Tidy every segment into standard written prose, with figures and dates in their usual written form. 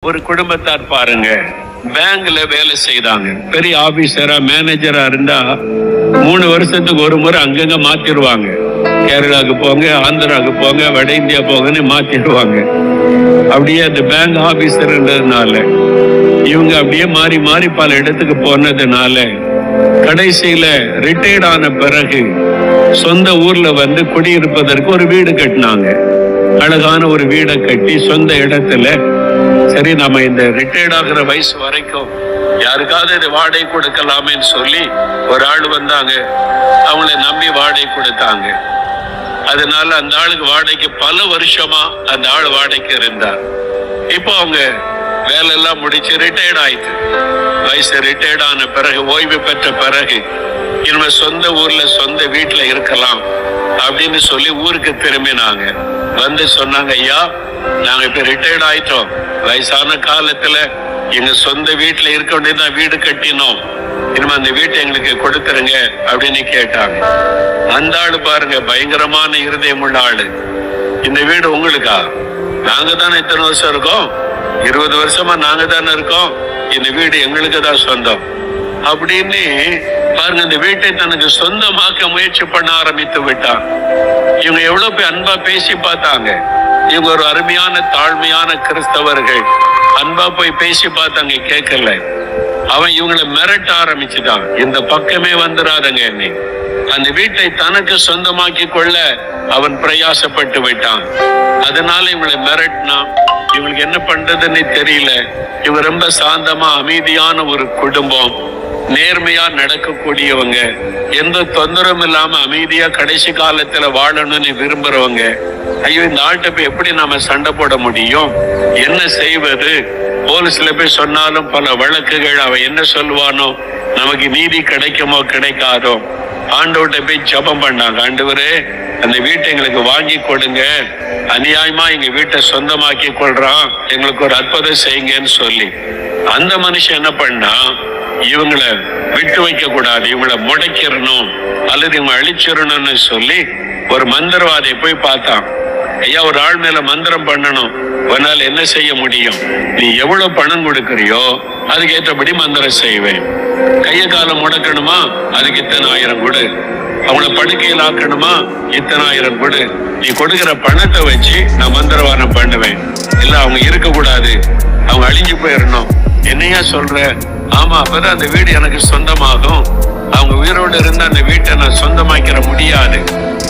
ஒரு குடும்பத்தார் பாருங்க, பேங்க்ல வேலை செய்தாங்க. பெரிய ஆபீசரா மேனேஜரா இருந்தா 3 வருஷத்துக்கு ஒரு முறை அங்கங்க மாத்திடுவாங்க. கேரளாவுக்கு போங்க, ஆந்திராவுக்கு போங்க, வட இந்தியா போங்கன்னு மாத்திடுவாங்க. அப்படியே அந்த பேங்க் ஆபீசர்ன்றதுனால இவங்க அப்படியே மாறி மாறி பல இடத்துக்கு போனதுனால கடைசியில ரிட்டையர்ட் ஆன பிறகு சொந்த ஊர்ல வந்து குடியிருப்பதற்கு ஒரு வீடு கட்டினாங்க. அழகான ஒரு வீடை கட்டி சொந்த இடத்துல, சரி நம்ம இந்த ரிட்டையர்ட் ஆகிற வயசு வரைக்கும் யாருக்காவது இது வாடகை கொடுக்கலாமேன்னு சொல்லி ஒரு ஆள் வந்தாங்க. அவங்கள நம்பி வாடகை கொடுத்தாங்க. அதனால அந்த ஆளுக்கு வாடகைக்கு பல வருஷமா அந்த ஆள் வாடகைக்கு இருந்தார். இப்போ அவங்க வேலை எல்லாம் முடிச்சு ரிட்டையர்ட் ஆயிட்டு, வயசு ரிட்டையர்ட் ஆன பிறகு, ஓய்வு பெற்ற பிறகு இனிமே சொந்த ஊர்ல சொந்த வீட்டுல இருக்கலாம் அப்படின்னு சொல்லி ஊருக்கு திரும்பினாங்க. வந்து சொன்னாங்க, ஐயா நாங்க இப்ப ரிட்டையர்ட் ஆயிட்டோம், வயசான காலத்துல எங்க சொந்த வீட்டுல இருக்க வேண்டியதான் வீடு கட்டினோம், இனிமே அந்த வீட்டை எங்களுக்கு கொடுத்துருங்க அப்படின்னு கேட்டாங்க. அந்த ஆளு பாருங்க, பயங்கரமான இருதயம் உள்ள ஆளு. இந்த வீடு உங்களுக்கா? நாங்க தானே இத்தனை வருஷம் இருக்கோம், 20 வருஷமா நாங்க தானே இருக்கோம், இந்த வீடு எங்களுக்கு தான் சொந்தம் அப்படின்னு பாருங்க, இந்த வீட்டை தனக்கு சொந்தமாக்க முயற்சி பண்ண ஆரம்பித்து விட்டான். இவங்க எவ்வளவு போய் அன்பா பேசி பார்த்தாங்க. இவங்க ஒரு அருமையான தாழ்மையான கிறிஸ்தவர்கள். அன்பா போய் பேசி பார்த்தாங்க, கேட்கல. அவன் இவங்களை மிரட்ட ஆரம்பிச்சுட்டான், இந்த பக்கமே வந்துடாதங்க என்னை. அந்த வீட்டை தனக்கு சொந்தமாக்கி கொள்ள அவன் பிரயாசப்பட்டு விட்டான். அதனால இவங்களை மிரட்டினான். இவங்களுக்கு என்ன பண்றதுன்னு தெரியல. இவங்க ரொம்ப சாந்தமா அமைதியான ஒரு குடும்பம், நேர்மையா நடக்கக்கூடியவங்க, எந்த தொந்தரவும் இல்லாம அமைதியா கடைசி காலத்துல வாழணும்னு விரும்புறவங்க. ஐயோ இந்த ஆள்கிட்ட போய் எப்படி நாம சண்டை போட முடியும், என்ன செய்வது? போலீஸ்ல போய் சொன்னாலும் பல வழக்குகள், அவன் என்ன சொல்லுவானோ, நமக்கு நீதி கிடைக்குமோ கிடைக்காதோ. ஆண்டவர்கிட்ட போய் ஜெபம் பண்ணாங்க, ஆண்டவரே அந்த வீட்டை எங்களுக்கு வாங்கி கொடுங்க, அநியாயமா எங்க வீட்டை சொந்தமாக்கி கொள்றான், எங்களுக்கு ஒரு அற்புதம் செய்யுங்கன்னு சொல்லி. அந்த மனுஷன் என்ன பண்ணா, இவங்களை விட்டு வைக்க கூடாது, இவங்களை முடக்கிடணும் அல்லது இவங்க அழிச்சிடணும்னு சொல்லி ஒரு மந்திரவாதியை போய் பார்த்தான். ஐயா ஒரு ஆள் மேல மந்திரம் பண்ணணும், உன்னால என்ன செய்ய முடியும்? நீ எவ்வளவு பணம் கொடுக்கறியோ அதுக்கு ஏற்றபடி மந்திரம் செய்வேன். கைய காலம் முடக்கணுமா, அதுக்கு இத்தனை 1000 கொடு. அவங்கள படுக்கையில் ஆக்கணுமா, இத்தனை 1000 கொடு. நீ கொடுக்கிற பணத்தை வச்சு நான் மந்திரவாதம் பண்ணுவேன். இல்ல அவங்க இருக்க கூடாது, அவங்க அழிஞ்சு போயிடணும். என்னையா சொல்ற? ஆமா, அப்பதான் அந்த வீடு எனக்கு சொந்தமாகும். அவங்க உயிரோடு இருந்த அந்த வீட்டை நான் சொந்தமாக்கிற முடியாது,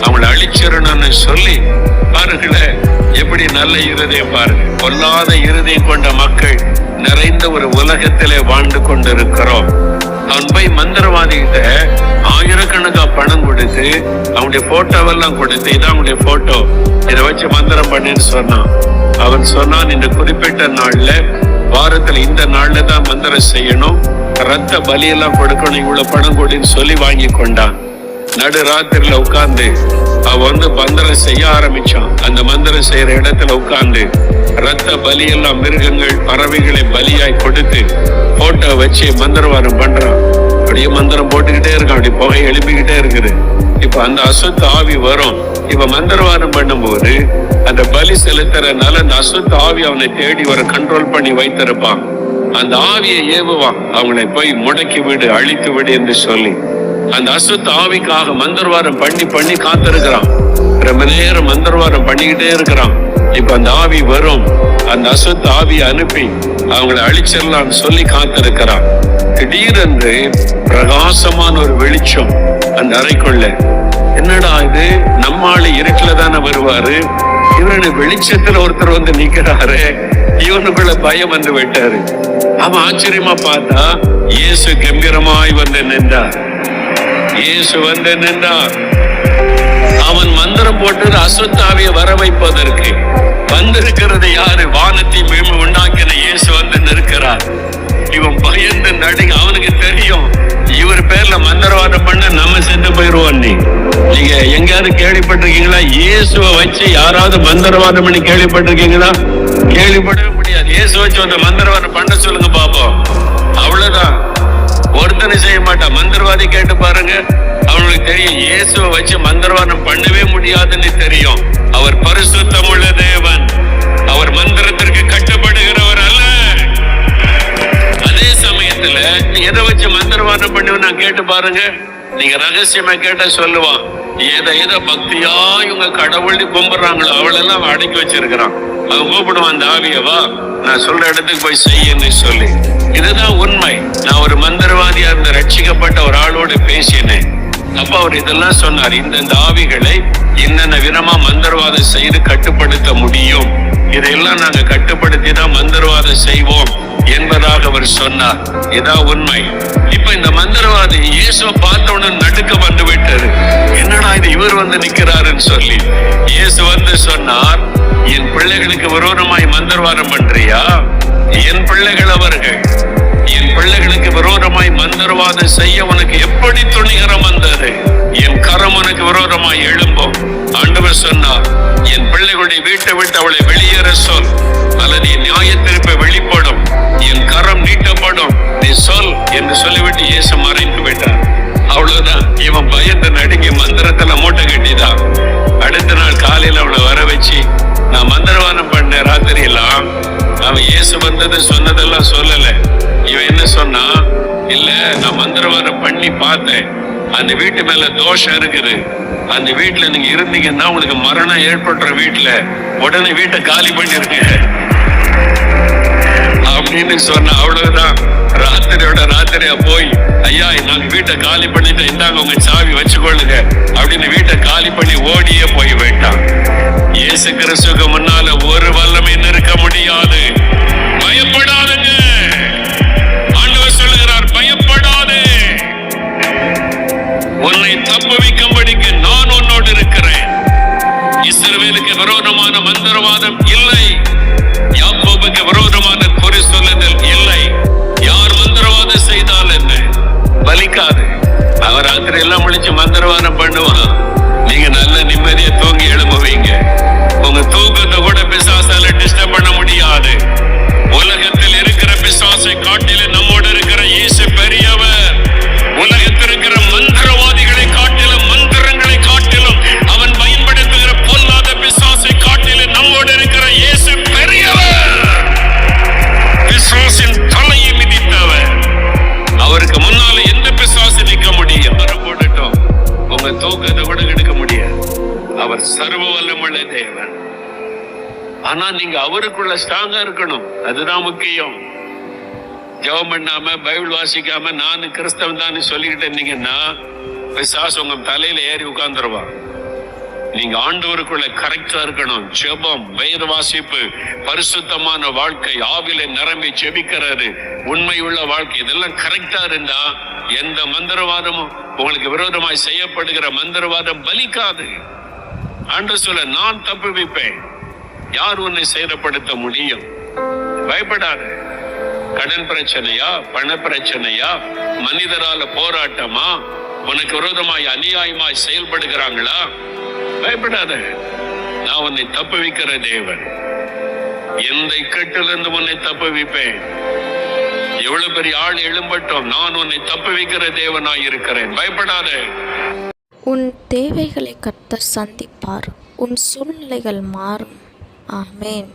அவங்கள அழிச்சிடணும்னு சொல்லி பாருங்களேன். எப்படி நல்ல இருதயம் பாருங்க. பொல்லாத இருதயம் கொண்ட மக்கள் நிறைந்த ஒரு உலகத்திலே வாழ்ந்து கொண்டிருக்கிறோம். அவன் போய் மந்திரவாதிகிட்ட ஆயிரக்கணக்கா பணம் கொடுத்து அவனுடைய போட்டோவெல்லாம் கொடுத்து, இதான் அவனுடைய போட்டோ, இதை வச்சு மந்திரம் பண்ணுன்னு சொன்னான். அவன் சொன்னான், இந்த குறிப்பிட்ட நாள்ல, வாரத்துல இந்த நாள்ல தான் மந்திரம் செய்யணும், ரத்த பலியெல்லாம் கொடுக்கணும், இவ்வளவு பணம் கொடுன்னு சொல்லி வாங்கி கொண்டான். நடு ராத்திரில உட்கார்ந்து அவன் வந்து மந்திரம் செய்ய ஆரம்பிச்சான். அந்த மந்திரம் செய்யற இடத்துல உட்கார்ந்து ரத்த பலியெல்லாம் மிருகங்கள் பறவைகளை பலியாய் கொடுத்து போட்டோ வச்சு மந்திரவாதம் பண்றான். அப்படியே மந்திரம் போட்டுக்கிட்டே இருக்கான், அப்படி புகை எழுப்பிக்கிட்டே இருக்குது. இப்ப அந்த அசுத்த ஆவி வரும். இப்ப மந்திரவாதம் பண்ணும்போது அந்த பலி செலுத்துறதுனால அந்த அசுத்த ஆவி அவனை தேடி வர கண்ட்ரோல் பண்ணி வைத்திருப்பான். அந்த ஆவியை ஏவுவான், அவங்களை போய் முடக்கி விடு, அழித்து விடு என்று சொல்லி. அந்த அசுத்த ஆவிக்காக மந்திரவாதம் பண்ணி பண்ணி காத்திருக்கிறான். ரொம்ப நேரம் மந்திரவாதம் பண்ணிக்கிட்டே இருக்கிறான். இப்ப அந்த ஆவி வரும், அந்த அசுத்த ஆவியை அனுப்பி அவங்களை அழிச்சிடலாம்னு சொல்லி காத்திருக்கிறான். திடீரென்று பிரகாசமான ஒரு வெளிச்சம் அந்த அறைக்குள்ள. என்னடா இது, நம்மால இருட்டுல தானே வருவாரு, இவரு வெளிச்சத்துல ஒருத்தர் வந்து நிக்கிறாரு, இவனுக்குள்ள பயம் வந்து விட்டாரு. அவன் ஆச்சரியமா பார்த்தா இயேசு கம்பீரமாய் வந்து நின்றார். இயேசு வந்து நின்றார். அவன் மந்திரம் போட்டது அசுத்தாவியை வர வைப்பதற்கு. வந்திருக்கிறது யாரு? வானத்தை மேலும் உண்டாக்கின இயேசு வந்து நிற்கிறார். இவன் பயந்து நடுங்க. அவனுக்கு தெரியும், இவர் பேர்ல மந்திரவாதம் பண்ண நம்ம செத்து போயிருவோம். நீங்க எங்கயாவது கேள்விப்பட்டிருக்கீங்களா? இயேசுவை வச்சு யாராவது மந்திரவாதம் பண்ணி கேள்விப்பட்டிருக்கீங்களா? கேள்விப்படவே முடியாது. இயேசு வச்சு அந்த மந்திரவாதம் பண்ண சொல்லுங்க பாப்போம். அவ்வளவுதான், ஒருத்தனை செய்ய மாட்டான். மந்திரவாதி கேட்டு பாருங்க, அவனுக்கு தெரியும் இயேசுவை வச்சு மந்திரவாதம் பண்ணவே முடியாதுன்னு தெரியும். அவர் பரிசுத்தமுள்ள தேவன், அவர் மந்திரத்திற்கு கட்டப்படுகிறவர் அல்ல. எதை வச்சு மந்திரவாதம் பண்ணுவேன் நான் கேட்டு பாருங்க. நீங்க ரகசியமா கேட்ட சொல்லுவான். எதை பக்தியா இவங்க கடவுள் கும்பிடுறாங்களோ அவளெல்லாம் அடக்கி வச்சிருக்கிறான். அவன் கூப்பிடுவான் அந்த ஆவியவா, நான் சொல்ற இடத்துக்கு போய் செய்யன்னு சொல்லி. இதுதான் உண்மை. நான் ஒரு மந்திரவாதியா இருந்த ரட்சிக்கப்பட்ட ஒரு ஆளோடு பேசினேன். அப்ப அவர் இதெல்லாம் சொன்னார். இந்த ஆவிகளை என்னென்ன விதமா மந்திரவாதம் செய்து கட்டுப்படுத்த முடியும், இதையெல்லாம் நாங்க கட்டுப்படுத்தி தான் மந்திரவாதம் செய்வோம் என்பதாக அவர் சொன்னார். இதான் உண்மை. இப்ப இந்த மந்திரவாதி இயேசுவை பார்த்தவுடனே நடுக்க வந்து விட்டது. என்னடா இது இவர் வந்து நிக்கிறாருன்னு சொல்லி இயேசு வந்து சொன்னார், என் பிள்ளைகளுக்கு விரோதமாய் மந்திரவாதம் பண்றியா? என் பிள்ளைகள் அவர்கள். என் பிள்ளைகளுக்கு விரோதமாய் மந்திரவாதம் செய்ய உனக்கு எப்படி துணிகரம் வந்தது? என் கரம் உனக்கு விரோதமாய் எழும்பும். ஆண்டவர் சொன்னார், என் பிள்ளைகளுடைய வீட்டை விட்டு அவளை வெளியேற சொல், அல்லது என் நியாய தீர்ப்பு வெளிப்படும், என் கரம் நீட்டப்படும், நீ சொல் என்று சொல்லிவிட்டு இயேசு மறைந்து விட்டார். அவ்வளவுதான். இவன் பயந்து நடுங்கி மந்திரத்துல மூட்டை கட்டிதான். அடுத்த நாள் காலையில அவளை வர வச்சு, நான் மந்திரவாதம் பண்ண ராத்திரி எல்லாம் அவன் இயேசு வந்தது சொன்னதெல்லாம் சொல்லல. இவன் என்ன சொன்னா, இல்ல நான் மந்திரவாதம் பண்ணி பார்த்தேன், அந்த வீட்டு மேல தோஷம் இருக்குது, அந்த வீட்டுல நீங்க இருந்தீங்கன்னா உங்களுக்கு மரணம் ஏற்படுற வீட்டுல உடனே வீட்டை காலி பண்ணிருங்க அப்படின்னு சொன்ன. அவ்வளவுதான். ராத்திரியா போய், ஐயா நாங்க வீட்டை காலி பண்ணிட்டு இந்தாங்க உங்க சாவி வச்சுக்கொள்ளுங்க அப்படின்னு வீட்டை காலி பண்ணி ஓடியே போய் விட்டான். இயேசு கிறிஸ்துவுக்கு முன்னால ஒரு வல்லமை நிற்க முடியாது. பயப்படாதுங்க. ஆண்டவர் சொல்லுகிறார், பயப்படாதே, உன்னை தப்புவிக்கும்படிக்கு நான் உன்னோடு இருக்கிறேன். இஸ்ரவேலுக்கு விரோதமான மந்திரவாதம் இல்லை, யாக்கோபுக்கு விரோதமான குறி சொல்லுதல் இல்லை. யார் மந்திரவாதம் செய்தால் என்ன, பலிக்காது. அவர் ராத்திரி எல்லாம் முடிச்சு மந்திரவாதம் பண்ணுவான். நீங்க நல்ல நிம்மதியை தூங்கி எழும்புவீங்க. உங்க தூக்கத்தை கூட பிசாசால டிஸ்டர்ப் பண்ண முடியாது. உலகத்தில் இருக்கிற பிசாசை காட்டில நம்மோடு இருக்கிற இயேசு பெரியவர். உலகத்தில் இருக்கிற மந்திரவாதிகளை காட்டிலும் மந்திரங்களை காட்டிலும் அவன் பயன்படுத்துகிற பொல்லாத பிசாசை காட்டிலும் நம்மோடு இருக்கிற இயேசு பெரியவர். பிசாசின் தலையை மிதித்தவர். அவருக்கு முன்னால எந்த பிசாசு நிற்க முடியும்? போட்டுட்டோம், உங்க தூக்கத்தை கூட எடுக்க முடியாது. அவர் சர்வ வல்லமுள்ள தேவன். ஆனா நீங்க அவருக்குள்ள ஸ்ட்ராங்கா இருக்கணும். அதுதான் முக்கியம். ஜெபம் பண்ணாம பைபிள் வாசிக்காம நான் கிறிஸ்தவன் தான் சொல்லிக்கிட்டு இருந்தீங்கன்னா பிசாசு உங்க தலையில ஏறி உட்கார்ந்துருவான். நீங்க ஆண்டவருக்குள்ள கரெக்டா இருக்கணும். ஜெபம், வேத வாசிப்பு, பரிசுத்தமான வாழ்க்கை, ஆவில நிரம்பி ஜெபிக்கிறது, உண்மையுள்ள வாழ்க்கை, இதெல்லாம் கரெக்டா இருந்தா எந்த மந்திரவாதமும் உங்களுக்கு விரோதமாய் செய்யப்படுகிற மந்திரவாதம் பலிக்காது. ஆண்டவர் சொல்ல, நான் தப்புவிப்பேன், யார் உன்னை சேதப்படுத்த முடியும்? பயப்படாது. கடன் பிரச்சனையா, பண பிரச்சனையா, மனிதரால போராட்டமா, உனக்கு விரோதமாய் அநியாயமாய் செயல்படுகிறாங்களா? பயப்படாத. நான் உன்னை தப்புவிக்கிற தேவன். எந்த இக்கட்டிலிருந்து உன்னை தப்புவிப்பேன். எவ்வளவு பெரிய ஆள் எழும்பட்டும், நான் உன்னை தப்புவிக்கிற தேவனாய் இருக்கிறேன். பயப்படாத. உன் தேவைகளை கர்த்தர் சந்திப்பார். உன் சூழ்நிலைகள் மாறும். ஆமென்.